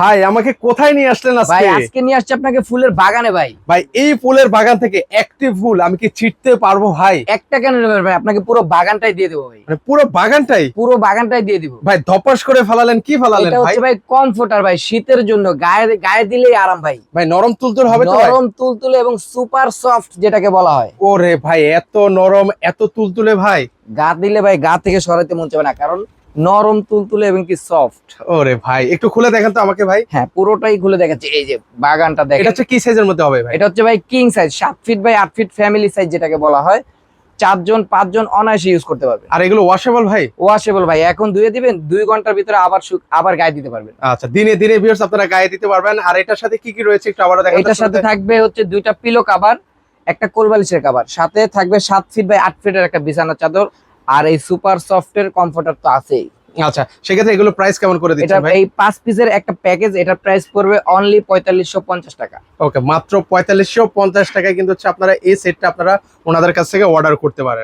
ভাই আমাকে কোথায় নিয়ে আসলেন ভাই আজকে? আজকে নিয়ে আসছে আপনাকে ফুলের বাগানে ভাই। ভাই এই ফুলের বাগান থেকে একটি ফুল আমি কি ছিটতে পারবো ভাই? একটা কেন নেবেন ভাই, আপনাকে পুরো বাগানটাই দিয়ে দেবো ভাই। মানে পুরো বাগানটাই? পুরো বাগানটাই দিয়ে দিব। ভাই ধপাস করে ফেলালেন, কি ফেলালেন এটা ভাই? হচ্ছে ভাই কমফোর্টার ভাই, শীতের জন্য গায়ে গায়ে দিলেই আরাম ভাই। ভাই নরম তুলতুল হবে তো ভাই? নরম তুলতুলে এবং সুপার সফট যেটাকে বলা হয়। ওরে ভাই এত নরম এত তুলতুলে ভাই। গা দিলে ভাই গা থেকে সরাইতে মন চাবে না, কারণ নরম তুলতুলে এবং কি সফট। ওরে ভাই একটু খুলে দেখেন তো আমাকে ভাই। হ্যাঁ পুরোটাই খুলে দেখাচ্ছে, এই যে বাগানটা এটা দেখেন। হচ্ছে কি সাইজের মধ্যে হবে ভাই? এটা হচ্ছে ভাই king size, 7 feet by 8 feet family size যেটাকে বলা হয়। 4 জন 5 জন অনায়াসে ইউজ করতে পারবে। আর এগুলো ওয়াশেবল ভাই? ওয়াশেবল ভাই, এখন ধুয়ে দিবেন 2 ঘন্টার ভিতরে আবার গায়ে দিতে পারবেন। আচ্ছা, দিনে দিনে ভিউয়ার্স আপনারা গায়ে দিতে পারবেন। আর এটার সাথে কি কি রয়েছে একটু আবারও দেখান তো এটার সাথে শুরুতে। থাকবে হচ্ছে 2টা পিলো কভার, একটা কোলবালিশের কভার, সাথে থাকবে 7 ফিট বাই 8 ফিটের একটা বিছানার চাদর, আর এই সুপার সফটের কমফোর্টার তো আছেই। আচ্ছা, সেক্ষেত্রে এগুলো প্রাইস কেমন করে এটা দিচ্ছেন ভাই? এই 5 পিসের একটা প্যাকেজ, এটার প্রাইস পড়বে অনলি 4550 টাকা। ওকে, মাত্র 4550 টাকায় কিন্তু হচ্ছে আপনারা এই সেটটা আপনারা ওনাদের কাছ থেকে অর্ডার করতে পারেন।